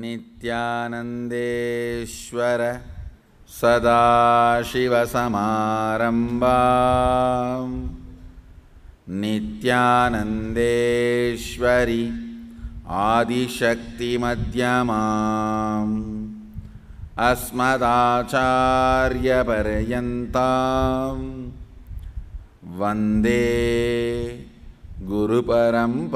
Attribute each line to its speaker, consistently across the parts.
Speaker 1: नित्यानन्देश्वर सदाशिवसमारम्भां नित्यानन्देश्वरि आदिशक्तिमध्यमाम् अस्मदाचार्यपर्यन्तां वन्दे गुरुपरम्पराम्।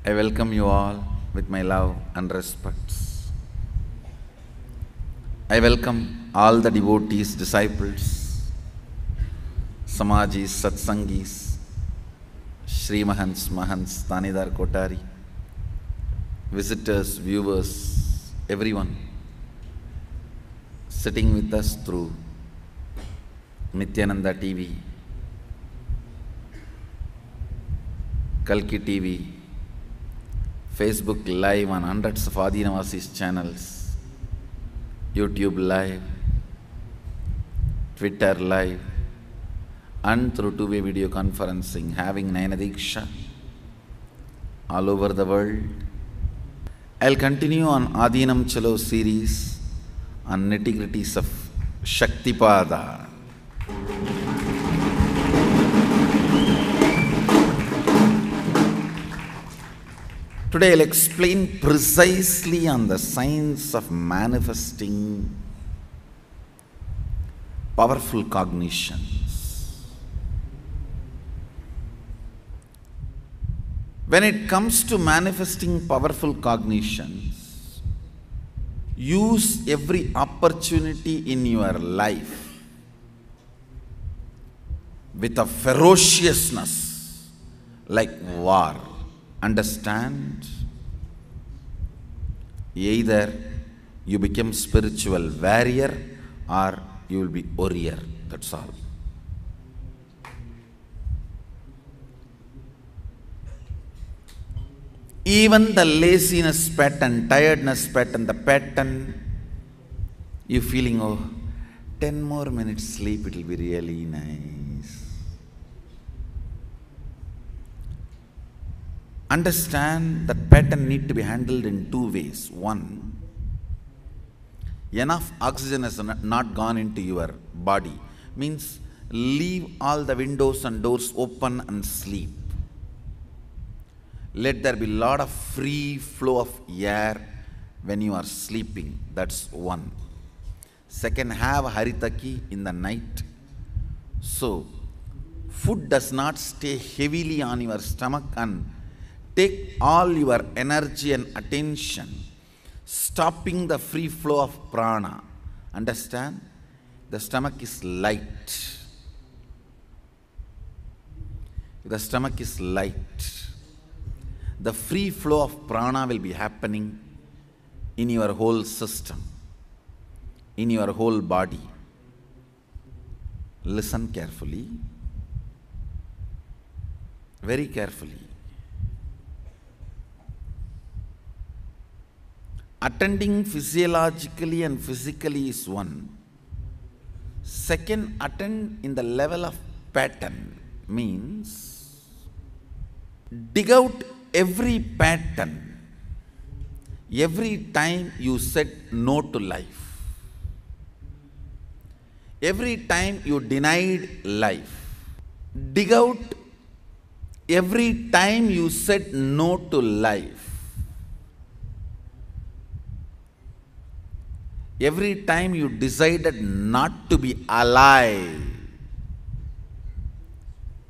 Speaker 1: I welcome you all with my love and respects. I welcome all the devotees, disciples, Samajis, Satsangis, Shri Mahants, Mahants, Tanidar Kotari, visitors, viewers, everyone sitting with us through Nityananda TV, Kalki TV, Facebook Live on hundreds of Adinavasis channels, YouTube Live, Twitter Live, and through two-way video conferencing, having Nayana Diksha all over the world. I'll continue on Adinam Chalo series on nitty-gritties of Shaktipada. Today I'll explain precisely on the science of manifesting powerful cognitions. When it comes to manifesting powerful cognitions, use every opportunity in your life with a ferociousness like war. Understand? Either you become spiritual warrior or you will be warrior. That's all. Even the laziness pattern, tiredness pattern, the pattern you feeling, oh, 10 more minutes sleep, it will be really nice. Understand that pattern need to be handled in two ways. One, enough oxygen has not gone into your body. Means leave all the windows and doors open and sleep. Let there be lot of free flow of air when you are sleeping. That's one. Second, have haritaki in the night. So, food does not stay heavily on your stomach and take all your energy and attention, stopping the free flow of prana. Understand? The stomach is light. The stomach is light. The free flow of prana will be happening in your whole system, in your whole body. Listen carefully, very carefully. Attending physiologically and physically is one. Second, attend in the level of pattern means dig out every pattern every time you said no to life, every time you denied life. Dig out every time you said no to life. Every time you decided not to be alive,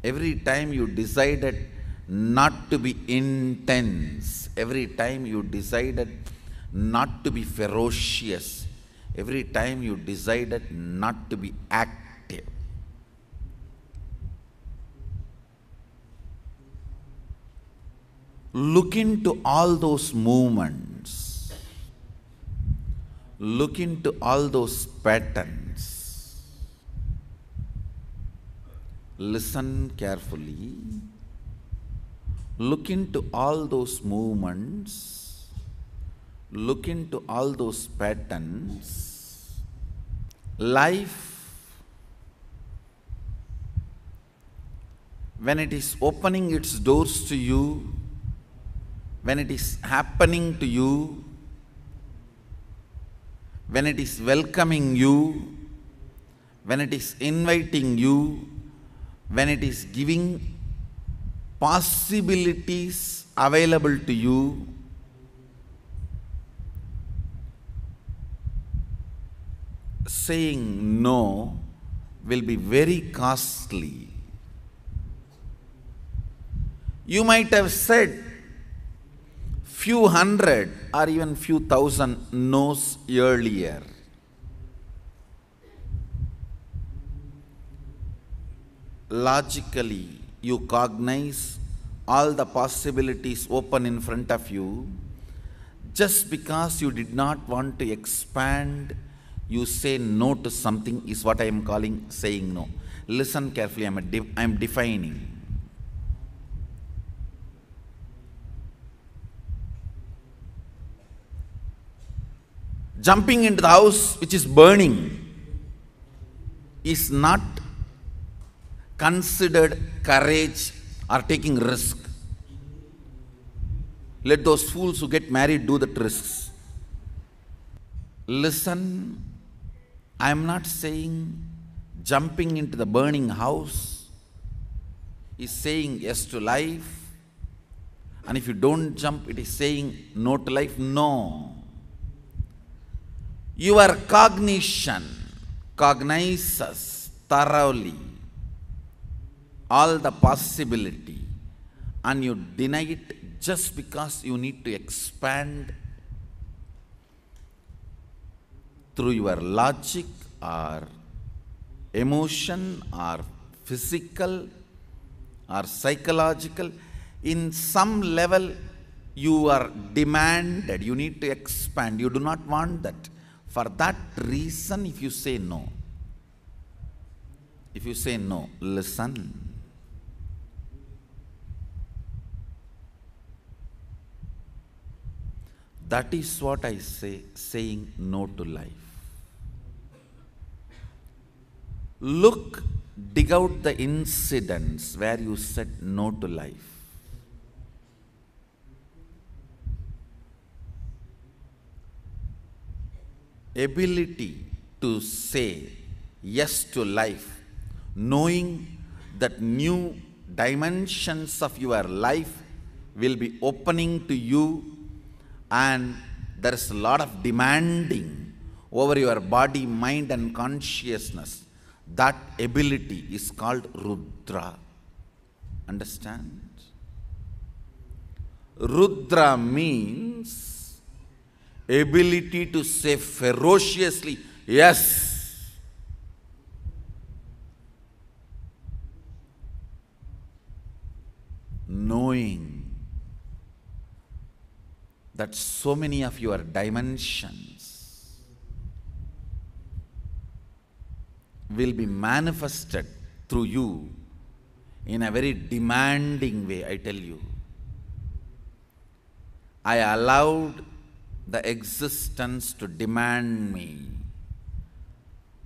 Speaker 1: every time you decided not to be intense, every time you decided not to be ferocious, every time you decided not to be active. Look into all those movements. Look into all those patterns. Listen carefully. Look into all those movements. Look into all those patterns Life, when it is opening its doors to you, when it is happening to you, when it is welcoming you, when it is inviting you, when it is giving possibilities available to you, saying no will be very costly. You might have said few hundred or even few thousand no's earlier. Logically, you cognize all the possibilities open in front of you. Just because you did not want to expand, you say no to something is what I am calling saying no. Listen carefully, I am defining. Jumping into the house which is burning is not considered courage or taking risk. Let those fools who get married do that risks. Listen, I am not saying jumping into the burning house is saying yes to life, and if you don't jump, it is saying no to life. No. Your cognition cognizes thoroughly all the possibility, and you deny it just because you need to expand through your logic or emotion or physical or psychological. In some level, you are demanded, you need to expand, you do not want that. For that reason, if you say no, listen. That is what I say, saying no to life. Look, dig out the incidents where you said no to life. Ability to say yes to life, knowing that new dimensions of your life will be opening to you, and there is a lot of demanding over your body, mind and consciousness. That ability is called Rudra. Understand? Rudra means ability to say ferociously yes. Knowing that so many of your dimensions will be manifested through you in a very demanding way, I tell you. I allowed the existence to demand me,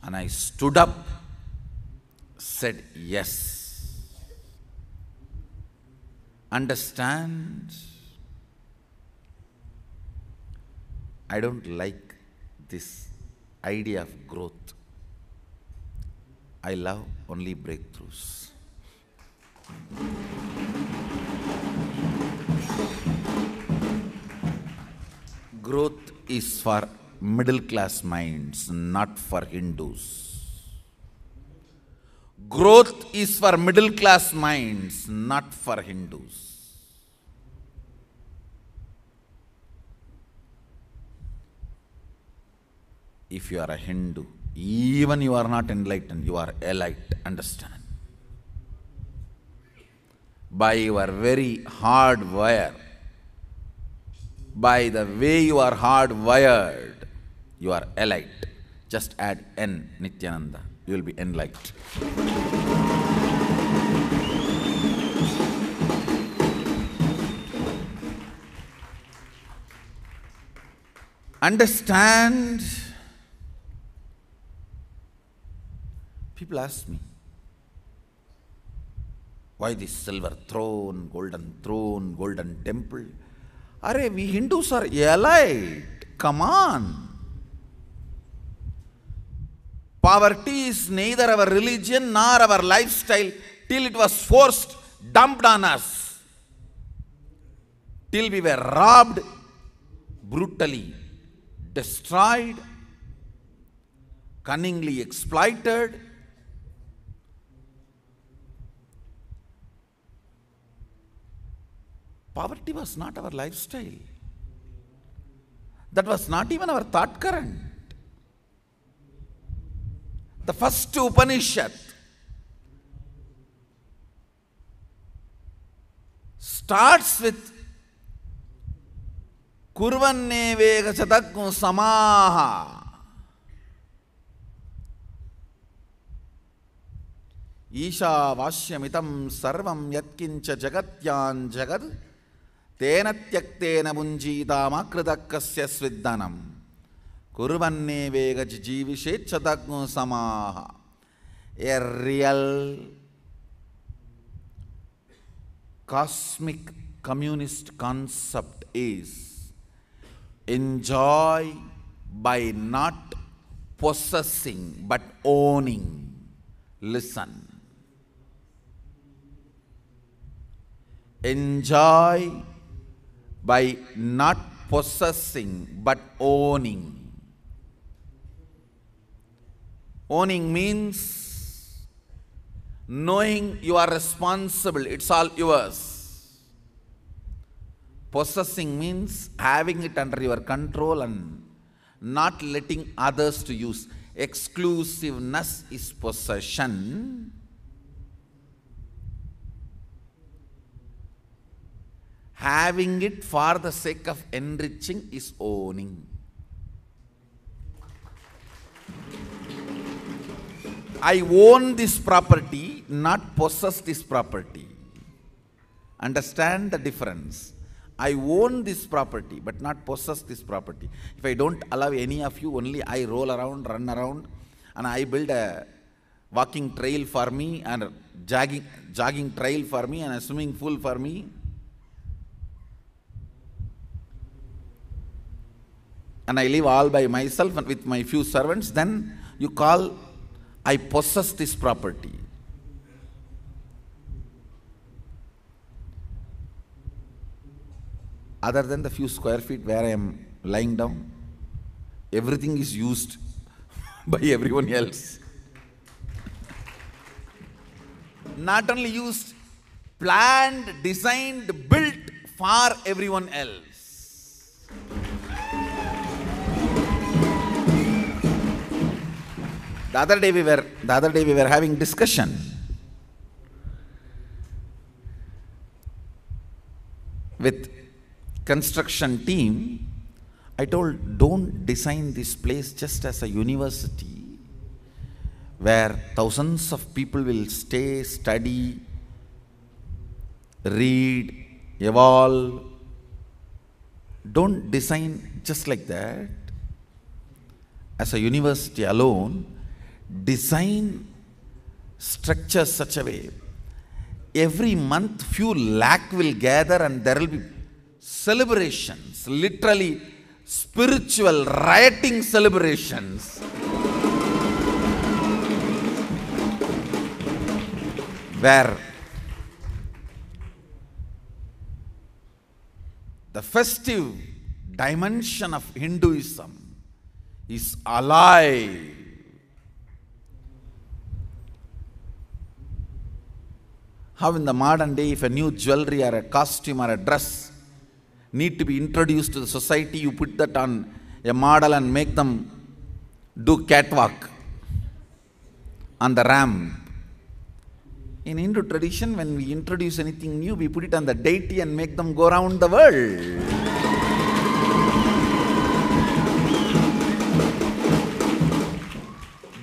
Speaker 1: and I stood up, said yes. Understand? I don't like this idea of growth. I love only breakthroughs. Growth is for middle class minds, not for Hindus. Growth is for middle class minds, not for Hindus. If you are a Hindu, even you are not enlightened, you are elite, understand. By your very hardwire, by the way you are hardwired, you are elite. Just add N, Nityananda, you will be enlightened. Understand People ask me, why this silver throne, golden temple? Arey, we Hindus are elite. Come on. Poverty is neither our religion nor our lifestyle till it was forced, dumped on us. Till we were robbed, brutally destroyed, cunningly exploited. Poverty was not our lifestyle. That was not even our thought current. The first Upanishad starts with Kurvanne vega chatakku samaha. Isha vashyamitam sarvam yatkincha jagatyan jagad tena tyaktena munjita makritakasya sviddanam kurvanne vega jivishet chatakku samaha. A real cosmic communist concept is enjoy by not possessing but owning. Listen. Enjoy by not possessing but owning. Owning means knowing you are responsible, it's all yours. Possessing means having it under your control and not letting others to use. Exclusiveness is possession. Having it for the sake of enriching is owning. I own this property, not possess this property. Understand the difference. I own this property, but not possess this property. If I don't allow any of you, only I roll around, run around, and I build a walking trail for me, and a jogging trail for me, and a swimming pool for me, and I live all by myself and with my few servants, then you call I possess this property. Other than the few square feet where I am lying down, everything is used by everyone else. Not only used, planned, designed, built for everyone else. The other day we were having discussion with construction team. I told, don't design this place just as a university where thousands of people will stay, study, read, evolve. Don't design just like that. As a university alone, design structure such a way. Every month few lakh will gather and there will be celebrations, literally spiritual rioting celebrations, where the festive dimension of Hinduism is alive. How in the modern day, if a new jewelry or a costume or a dress need to be introduced to the society, you put that on a model and make them do catwalk on the ramp. In Hindu tradition, when we introduce anything new, we put it on the deity and make them go around the world.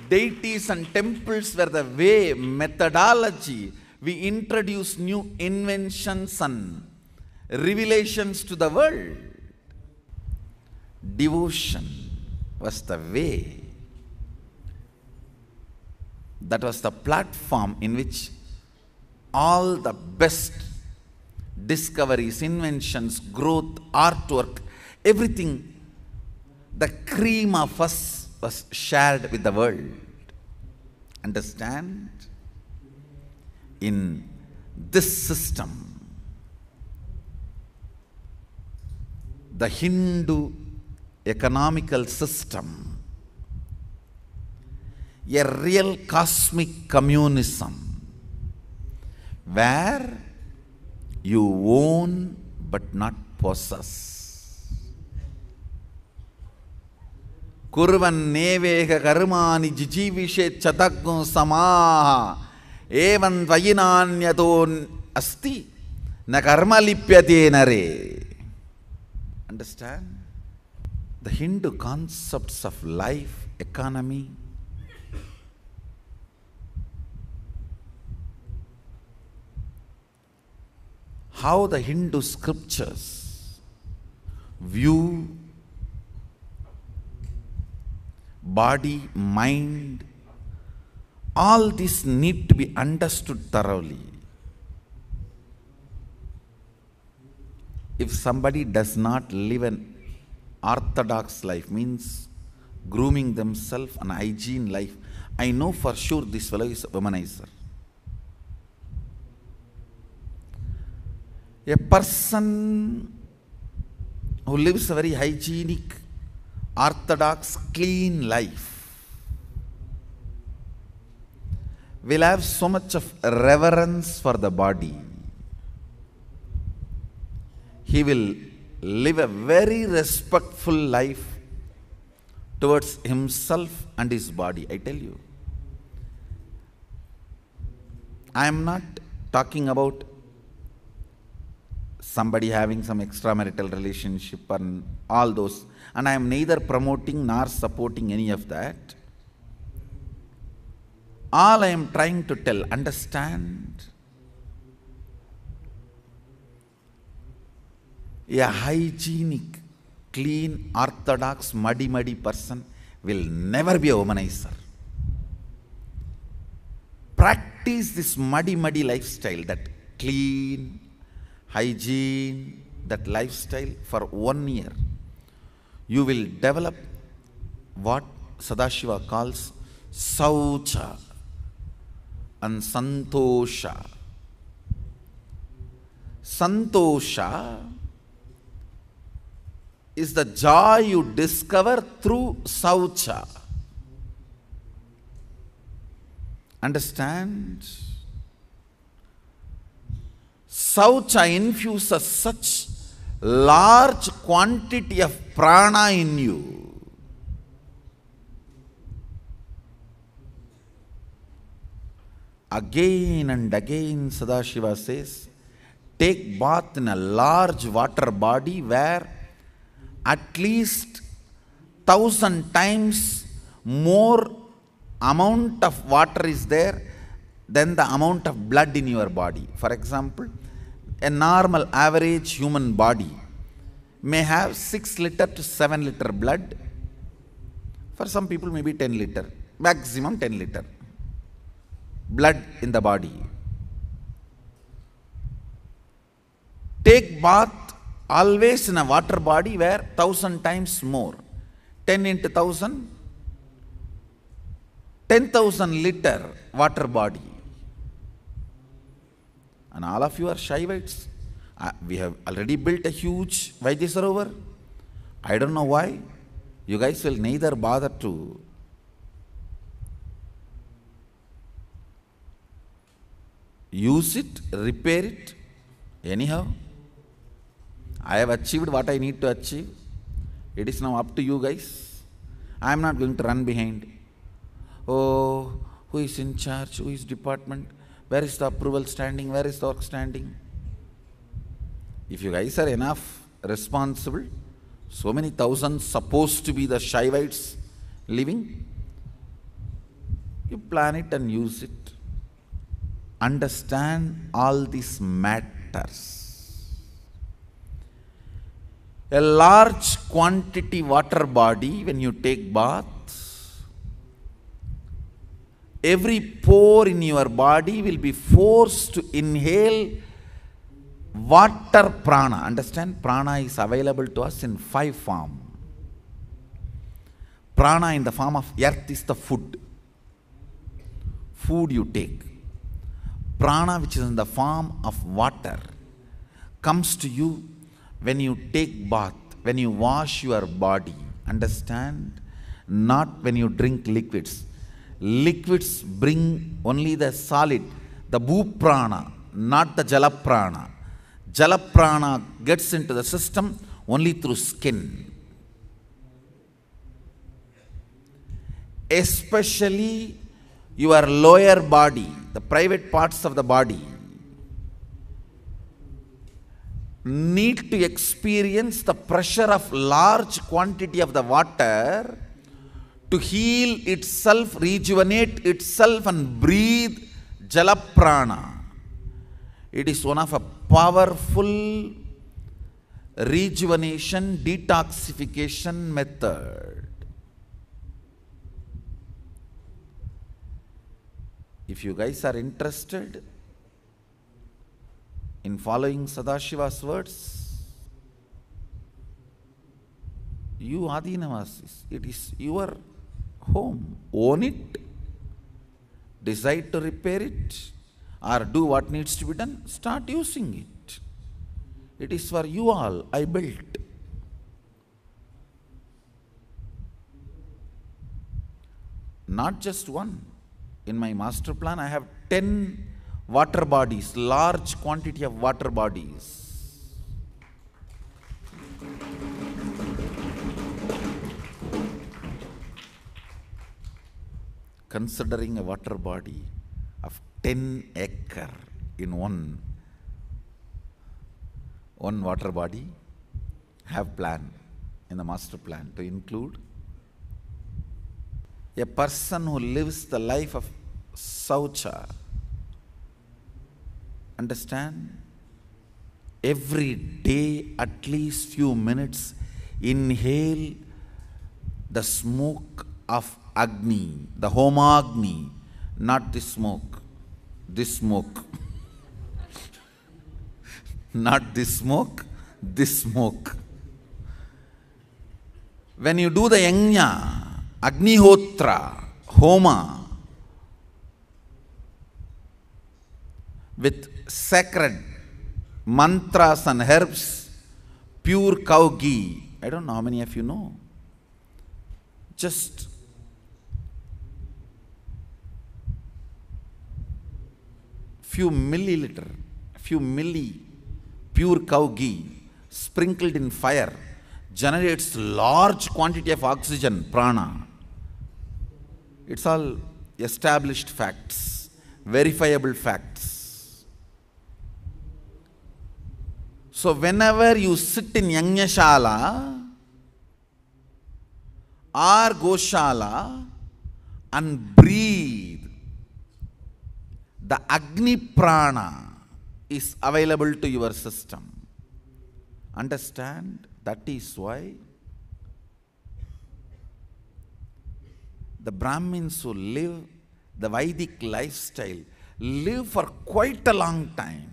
Speaker 1: Deities and temples were the way, methodology. We introduce new inventions and revelations to the world. Devotion was the way. That was the platform in which all the best discoveries, inventions, growth, artwork, everything, the cream of us was shared with the world. Understand? In this system, the Hindu economical system, a real cosmic communism, where you own but not possess. Kurvan nevega karmani jijivishe chadaggun samaha evan vayinanyaton asti na karma lipyate nare. Understand? The Hindu concepts of life, economy, how the Hindu scriptures view body, mind, all this need to be understood thoroughly. If somebody does not live an orthodox life, means grooming themselves and hygiene life, I know for sure this fellow is a womanizer. A person who lives a very hygienic, orthodox, clean life will have so much of reverence for the body. He will live a very respectful life towards himself and his body. I tell you, I am not talking about somebody having some extramarital relationship and all those, and I am neither promoting nor supporting any of that. All I am trying to tell, understand, a hygienic, clean, orthodox, muddy person will never be a womanizer. Practice this muddy lifestyle, that clean, hygiene, that lifestyle for 1 year. You will develop what Sadashiva calls Saucha and Santosha. Santosha is the joy you discover through Saucha. Understand? Saucha infuses such large quantity of prana in you. Again and again Sadashiva says, take bath in a large water body where at least 1,000 times more amount of water is there than the amount of blood in your body. For example, a normal average human body may have 6 liter to 7 liter blood. For some people maybe 10 liter, maximum 10 liter blood in the body. Take bath always in a water body where 1,000 times more. 10 into 1,000, 10,000 liter water body. And all of you are Shaivites. We have already built a huge Vaidya Sarovar. I don't know why. You guys will neither bother to use it, repair it. Anyhow, I have achieved what I need to achieve. It is now up to you guys. I am not going to run behind. Oh, who is in charge? Who is department? Where is the approval standing? Where is the work standing? If you guys are enough responsible, so many thousands supposed to be the Shaivites living, you plan it and use it. Understand all these matters. A large quantity water body, when you take bath, every pore in your body will be forced to inhale water prana. Understand? Prana is available to us in 5 forms. Prana in the form of earth is the food. Food you take. Prana, which is in the form of water, comes to you when you take bath, when you wash your body. Understand? Not when you drink liquids. Liquids bring only the solid, the bhu prana, not the jala prana. Jala prana gets into the system only through skin. Especially your lower body, the private parts of the body, need to experience the pressure of large quantity of the water to heal itself, rejuvenate itself and breathe jala prana. It is one of a powerful rejuvenation, detoxification method. If you guys are interested in following Sadashiva's words, you Adinavasis, it is your home. Own it, decide to repair it, or do what needs to be done, start using it. It is for you all I built. Not just one. In my master plan, I have 10 water bodies, large quantity of water bodies. Considering a water body of 10 acre in one water body, have plan in the master plan to include a person who lives the life of Saucha. Understand? Every day, at least few minutes, inhale the smoke of Agni, the Homagni, not this smoke. This smoke. Not this smoke, this smoke. When you do the Yajna, Agnihotra, Homa, with sacred mantras and herbs, pure cow ghee. I don't know how many of you know. Just few milliliter, few milli pure cow ghee sprinkled in fire generates large quantity of oxygen, prana. It's all established facts, verifiable facts. So whenever you sit in Yajnashala or Goshala and breathe, the Agni Prana is available to your system. Understand? That is why the Brahmins who live the Vedic lifestyle live for quite a long time.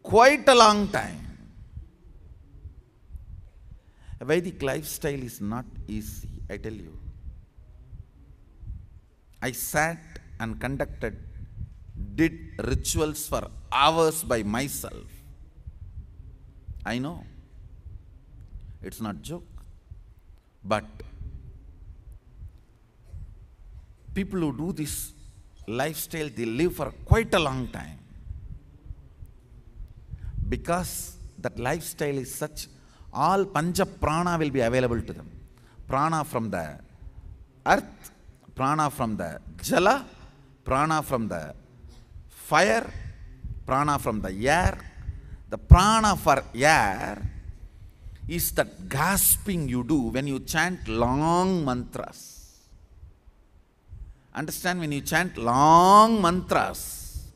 Speaker 1: Quite a long time. A Vedic lifestyle is not easy, I tell you. I sat and did rituals for hours by myself. I know. It's not joke. But people who do this lifestyle, they live for quite a long time. Because that lifestyle is such, all Pancha Prana will be available to them. Prana from the earth, prana from the jala, prana from the fire, prana from the air. The prana for air is that gasping you do when you chant long mantras. Understand? When you chant long mantras,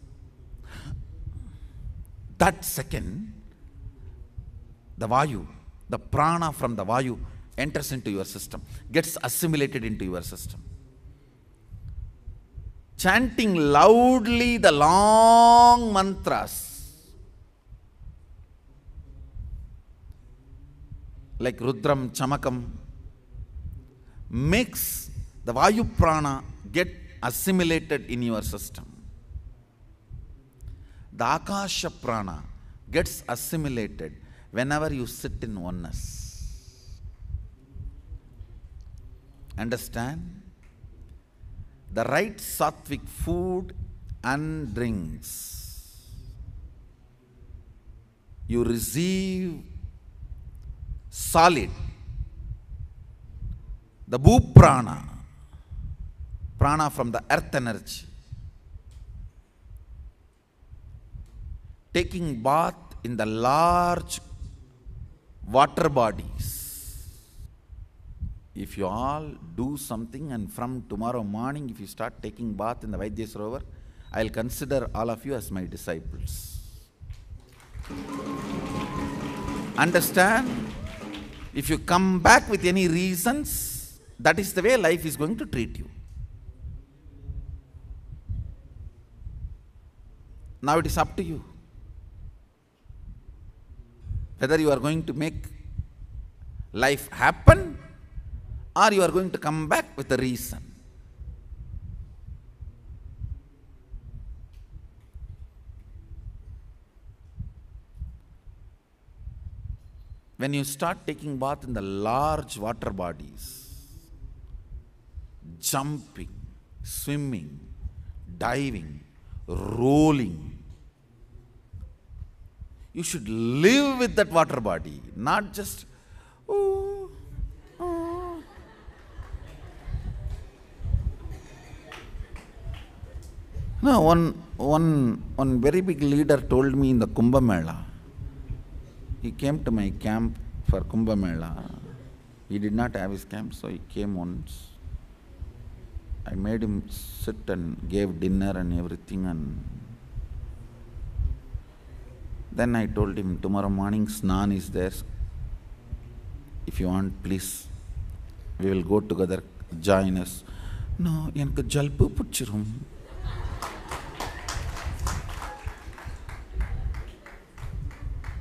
Speaker 1: that second, the Vayu, the prana from the Vayu enters into your system, gets assimilated into your system. chanting loudly the long mantras, like Rudram, Chamakam, makes the Vayu Prana get assimilated in your system. The Akasha Prana gets assimilated whenever you sit in oneness. Understand? The right sattvic food and drinks, you receive solid. The Bhu Prana, prana from the earth energy, taking bath in the large water bodies. If you all do something and from tomorrow morning if you start taking bath in the Vaidya Sarovar, I will consider all of you as my disciples. Understand? If you come back with any reasons, that is the way life is going to treat you. Now it is up to you whether you are going to make life happen or you are going to come back with a reason. When you start taking bath in the large water bodies, jumping, swimming, diving, rolling, you should live with that water body, not just, oh, oh. No, one very big leader told me in the Kumbh Mela. He came to my camp for Kumbh Mela. He did not have his camp, so he came once. I made him sit and gave dinner and everything, and then I told him, tomorrow morning Snan is there. If you want, please, we will go together, join us. No, enakku jalpu pudichirum.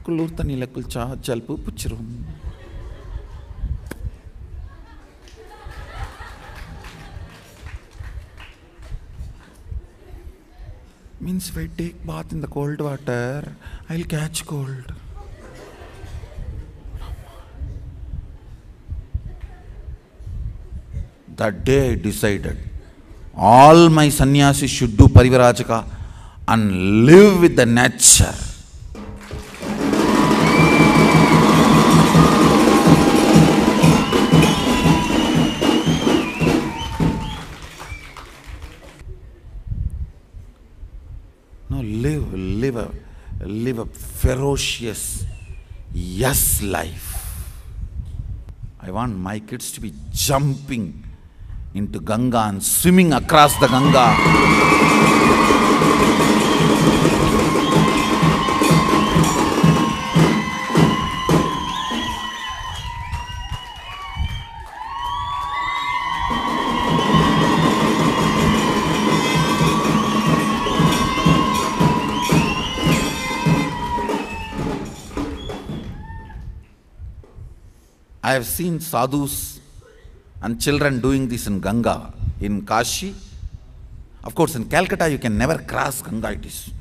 Speaker 1: Kullur thanila kulcha jalpu pudichirum. Means if I take bath in the cold water, I'll catch cold. That day I decided, all my sannyasis should do parivarajaka and live with the nature. Live a ferocious yes life. I want my kids to be jumping into Ganga and swimming across the Ganga. I have seen sadhus and children doing this in Ganga, in Kashi. Of course, in Calcutta you can never cross Ganga. It is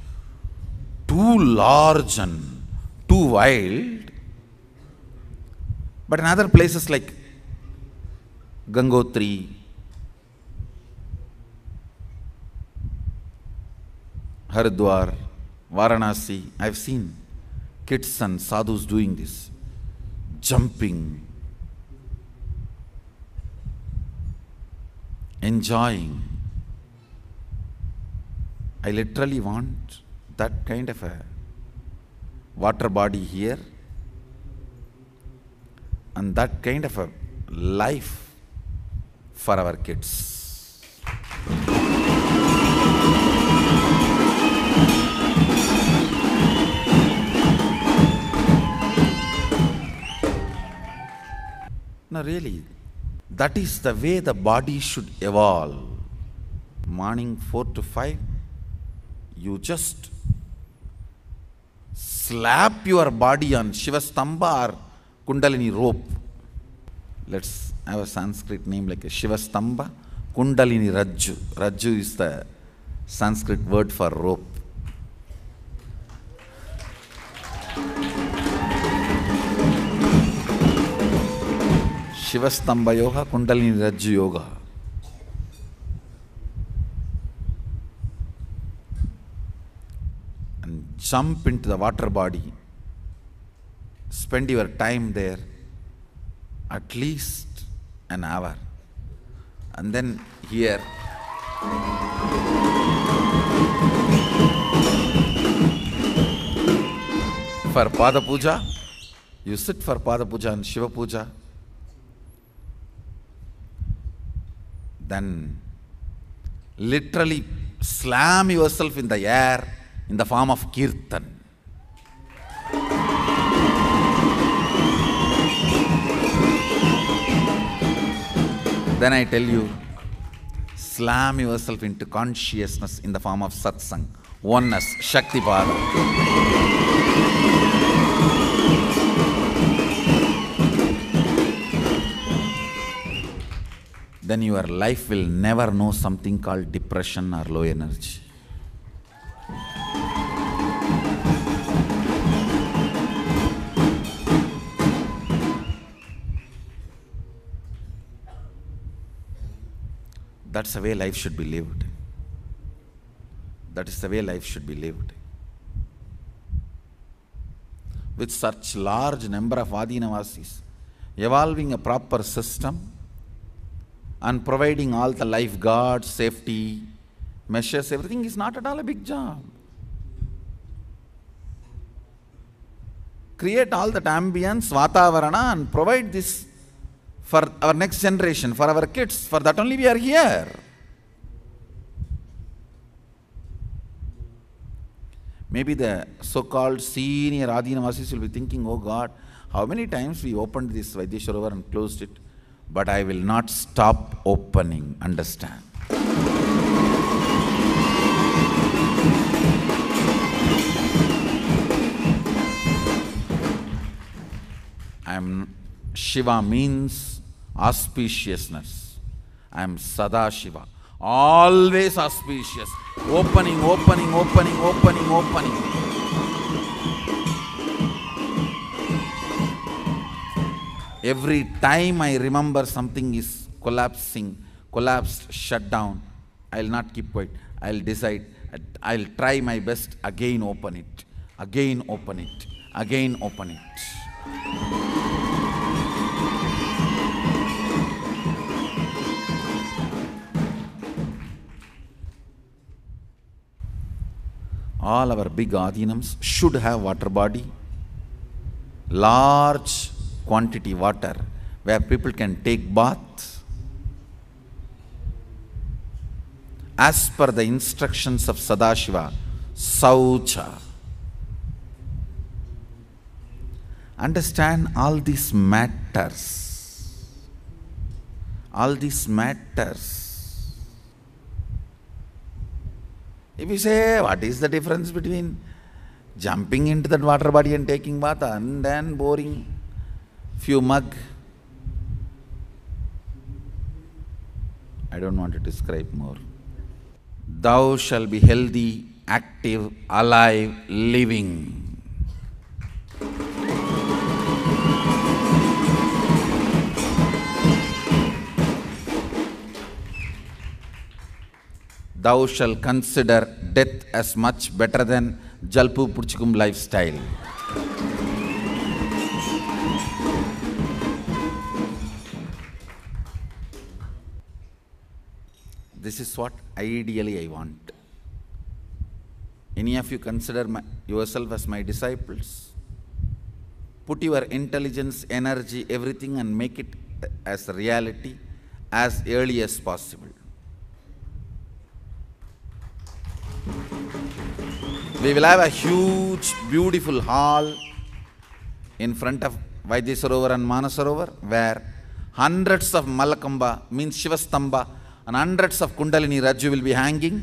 Speaker 1: too large and too wild. But in other places like Gangotri, Haridwar, Varanasi, I have seen kids and sadhus doing this, jumping, enjoying. I literally want that kind of a water body here and that kind of a life for our kids. No, really, that is the way the body should evolve. morning 4 to 5, you just slap your body on Shivastamba or Kundalini rope. Let's have a Sanskrit name like a Shivastamba, Kundalini Rajju. Rajju is the Sanskrit word for rope. Shivastamba Yoga, Kundalini Rajju Yoga. And jump into the water body. Spend your time there at least an hour. And then here, for Pada Puja, you sit for Pada Puja and Shiva Puja. Then literally slam yourself in the air in the form of kirtan. Then I tell you, slam yourself into consciousness in the form of satsang, oneness, Shaktipada. Then your life will never know something called depression or low energy. That's the way life should be lived. That is the way life should be lived. With such large number of Adinavasis, evolving a proper system and providing all the lifeguards, safety measures, everything is not at all a big job. Create all that ambience, Vatavarana, and provide this for our next generation, for our kids. For that only we are here. Maybe the so-called senior Adinavasis will be thinking, oh God, how many times we opened this Vaidyeshwara and closed it? But I will not stop opening, understand. Shiva means auspiciousness. I am Sada Shiva. Always auspicious. Opening, opening, opening, opening, opening. Every time I remember something is collapsed, shut down, I will not keep quiet. I will decide, I will try my best, again open it, again open it, again open it. All our big Adinams should have water body, large quantity water where people can take bath as per the instructions of Sadashiva, Saucha. Understand all these matters. All these matters. If you say, what is the difference between jumping into that water body and taking bath and then boring few mug? I don't want to describe more. Thou shalt be healthy, active, alive, living. Thou shalt consider death as much better than Jalpu Purchikum lifestyle. This is what ideally I want. Any of you consider yourself as my disciples? Put your intelligence, energy, everything and make it as a reality as early as possible. We will have a huge, beautiful hall in front of Vaidya Sarovar and Manasarovar where hundreds of Malakamba, means Shivastamba, and hundreds of Kundalini Rajju will be hanging.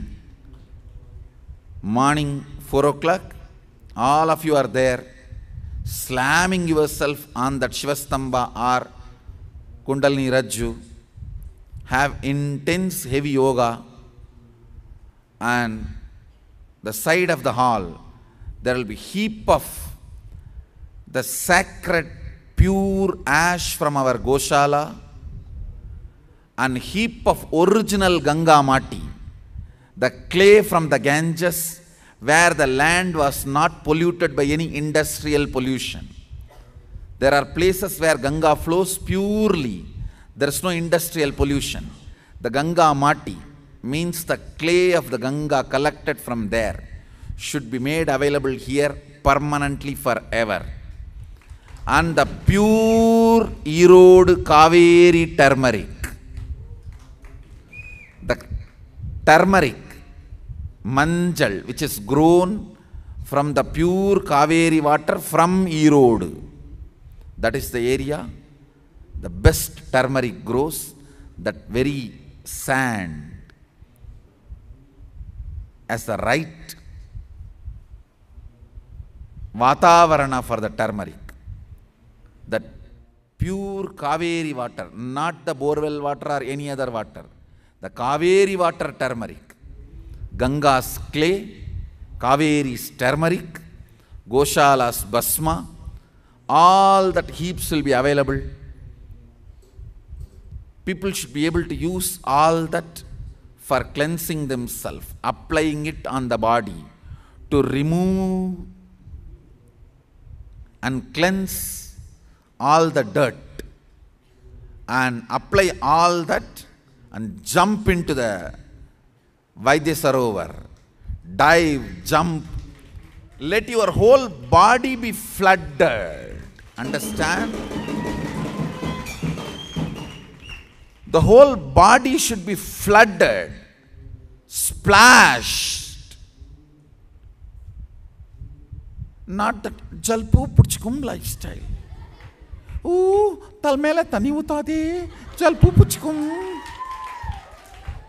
Speaker 1: Morning 4 o'clock, all of you are there, slamming yourself on that Shivastamba or Kundalini Rajju. Have intense heavy yoga, and the side of the hall there will be heap of the sacred pure ash from our Goshala and heap of original Ganga Mati, the clay from the Ganges, where the land was not polluted by any industrial pollution. There are places where Ganga flows purely. There is no industrial pollution. The Ganga Mati means the clay of the Ganga collected from there should be made available here permanently forever. And the pure Erode Kaveri turmeric. The turmeric, manjal, which is grown from the pure Kaveri water from Erode. That is the area. The best turmeric grows, that very sand as the right Vatavarana for the turmeric. That pure Kaveri water, not the borewell water or any other water. The Kaveri water turmeric. Ganga's clay, Kaveri's turmeric, Goshala's basma, all that heaps will be available. People should be able to use all that for cleansing themselves, applying it on the body to remove and cleanse all the dirt, and apply all that and jump into the Vaidya Sarovar. Dive, jump. Let your whole body be flooded. Understand? The whole body should be flooded, splashed. Not that jalpu puchkum lifestyle. Ooh, talmela tani utade, jalpu puchkum.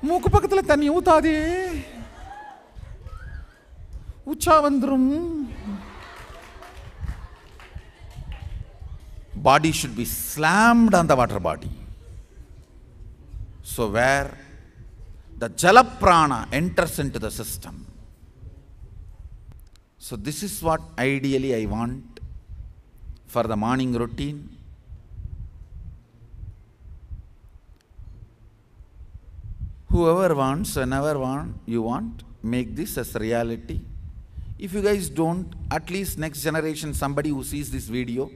Speaker 1: Mooku pakatla tani utade. Uchavandrum. Body should be slammed on the water body. So where the Jalaprana enters into the system. So this is what ideally I want for the morning routine. Whoever wants, whenever you want, make this as reality. If you guys don't, at least next generation, somebody who sees this video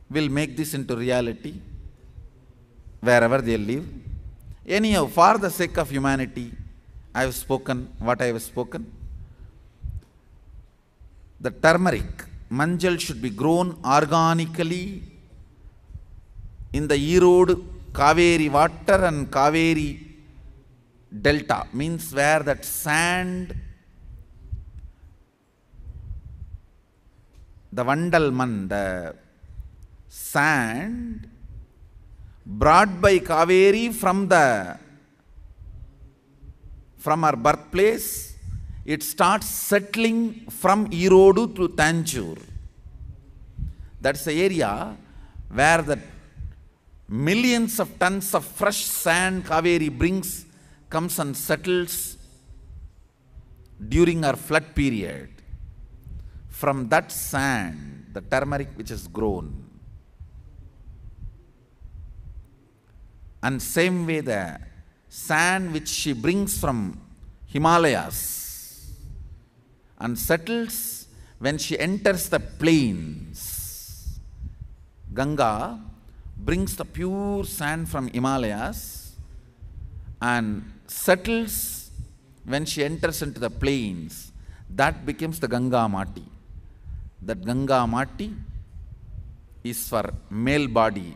Speaker 1: will make this into reality wherever they live. Anyhow, for the sake of humanity, I have spoken what I have spoken. The turmeric, manjal, should be grown organically in the Erode Kaveri water and Kaveri delta, means where that sand, the Vandalman, the sand brought by Kaveri from our birthplace, it starts settling from Erode to Tanjore. That's the area where the millions of tons of fresh sand Kaveri brings, comes and settles during our flood period. From that sand, the turmeric which is grown. And same way the sand which she brings from Himalayas and settles when she enters the plains. Ganga brings the pure sand from Himalayas and settles when she enters into the plains. That becomes the Ganga Mati. That Ganga Mati is for male body.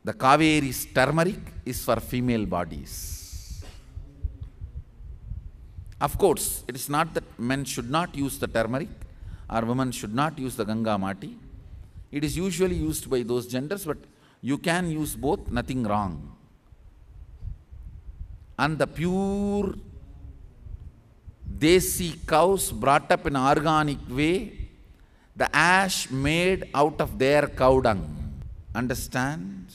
Speaker 1: The Kaveri's turmeric is for female bodies. Of course, it is not that men should not use the turmeric or women should not use the Ganga Mati. It is usually used by those genders, but you can use both, nothing wrong. and the pure desi cows brought up in organic way, the ash made out of their cow dung. Understand?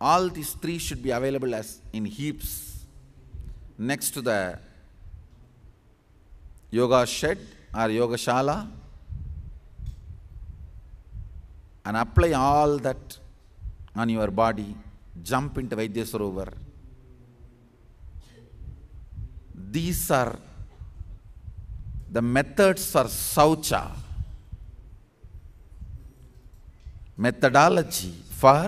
Speaker 1: All these three should be available as in heaps next to the yoga shed or yoga shala, and apply all that on your body. Jump into Vaidya Sarovar. These are the methods for Saucha, methodology for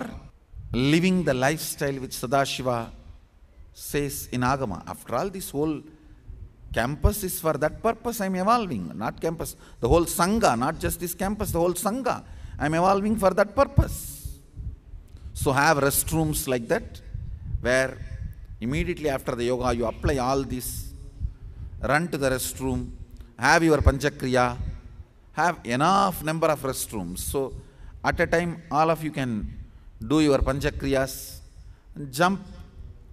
Speaker 1: living the lifestyle which Sadashiva says in Agama. After all, this whole campus is for that purpose. I am evolving, not campus. The whole Sangha, not just this campus, the whole Sangha. I am evolving for that purpose. So have restrooms like that, where immediately after the yoga you apply all this, run to the restroom, have your Panchakriya, have enough number of restrooms. So at a time all of you can do your Panchakriyas, and jump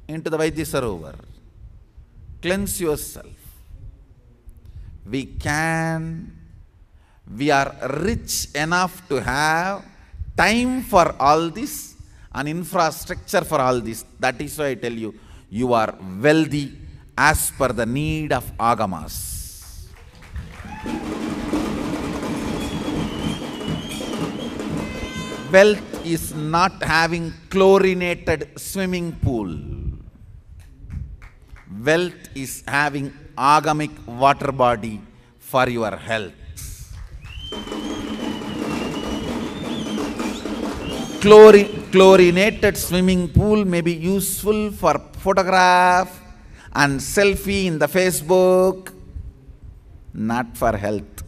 Speaker 1: into the Vaidya Sarovar. Cleanse yourself. We are rich enough to have time for all this and infrastructure for all this. That is why I tell you, you are wealthy as per the need of Agamas. Wealth is not having chlorinated swimming pool. Wealth is having agamic water body for your health. Chlorinated swimming pool may be useful for photograph and selfie in the Facebook, not for health.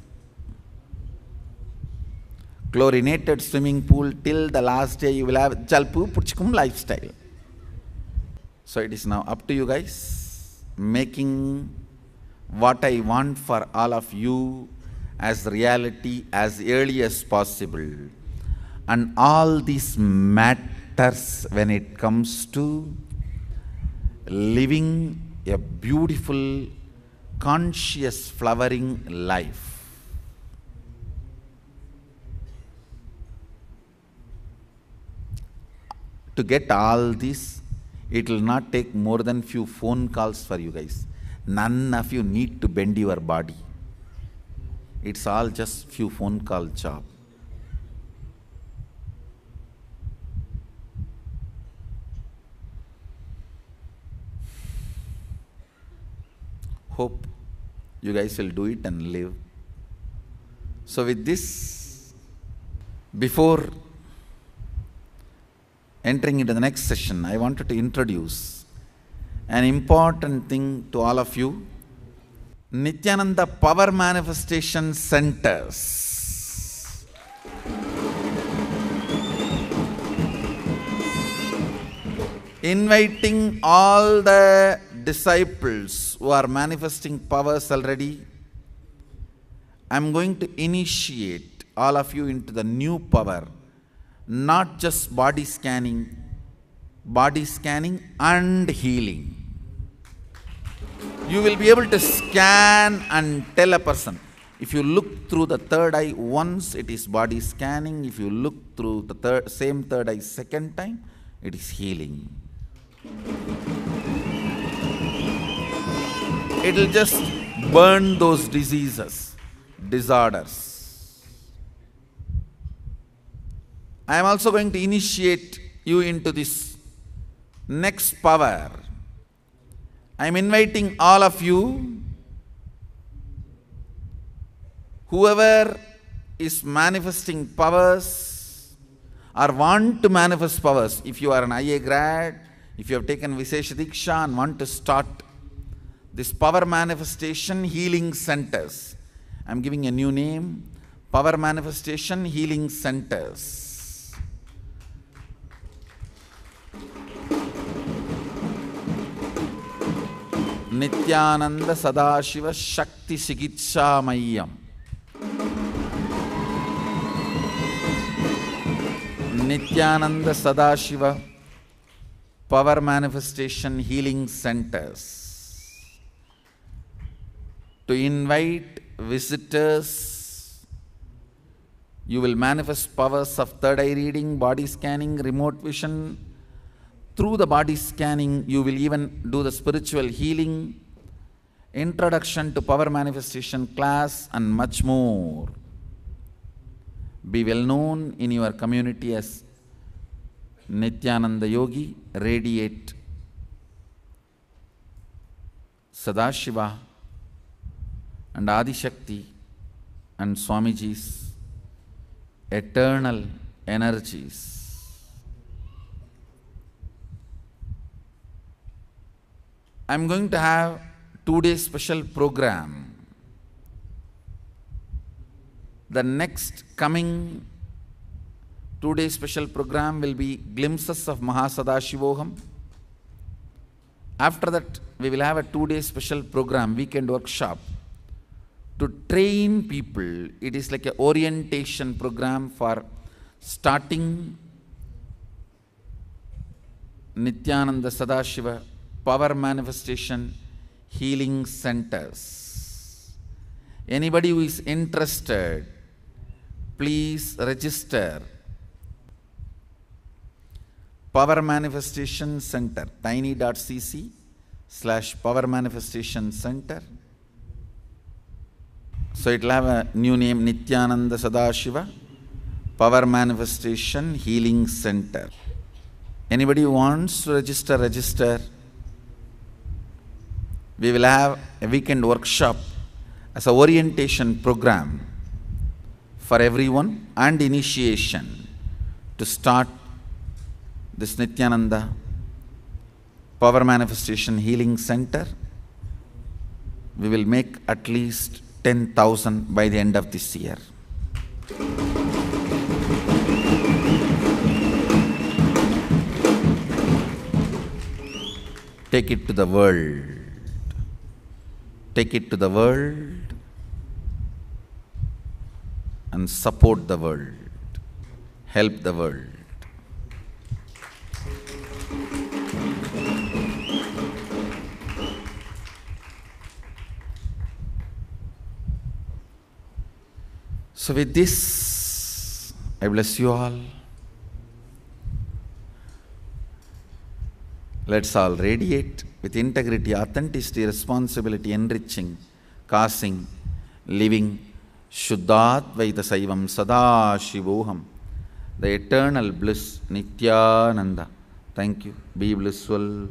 Speaker 1: Chlorinated swimming pool, till the last day you will have Jalpu Puchkum lifestyle. So it is now up to you guys, making what I want for all of you as reality as early as possible. And all this matters when it comes to living a beautiful, conscious, flowering life. To get all this, it will not take more than few phone calls for you guys. None of you need to bend your body. It's all just few phone call job. Hope you guys will do it and live. So with this, before entering into the next session, I wanted to introduce an important thing to all of you. Nityananda Power Manifestation Centers. Inviting all the disciples who are manifesting powers already. I am going to initiate all of you into the new power. Not just body scanning and healing. You will be able to scan and tell a person. If you look through the third eye once, it is body scanning. If you look through the same third eye second time, it is healing. It will just burn those diseases, disorders. I am also going to initiate you into this next power. I am inviting all of you, whoever is manifesting powers or want to manifest powers. If you are an IA grad, if you have taken Vishesha Diksha and want to start this power manifestation healing centers. I am giving a new name, Power Manifestation Healing Centers. Nityananda Sadashiva Shakti Sigitsha Mayam. Nityananda Sadashiva power manifestation healing centers to invite visitors. You will manifest powers of third eye reading, body scanning, remote vision. Through the body scanning, you will even do the spiritual healing, introduction to power manifestation class, and much more. Be well known in your community as Nityananda Yogi, radiate Sadashiva and Adishakti and Swamiji's eternal energies. I am going to have 2-day special program. The next coming 2-day special program will be glimpses of Mahasadashivoham. After that, we will have a 2-day special program, weekend workshop, to train people. It is like an orientation program for starting Nityananda Sadashiva Power Manifestation Healing Centers. Anybody who is interested, please register. Power Manifestation Center, tiny.cc/Power Manifestation Center. So it will have a new name, Nityananda Sadashiva Power Manifestation Healing Center. Anybody who wants to register, register. We will have a weekend workshop as an orientation program for everyone and initiation to start this Nityananda Power Manifestation Healing Center. We will make at least 10,000 by the end of this year. Take it to the world. Take it to the world and support the world. Help the world. So with this, I bless you all. Let's all radiate with integrity, authenticity, responsibility, enriching, causing, living, Shuddhadvaita Saivam Sadashivoham, the eternal bliss, Nityananda. Thank you. Be blissful.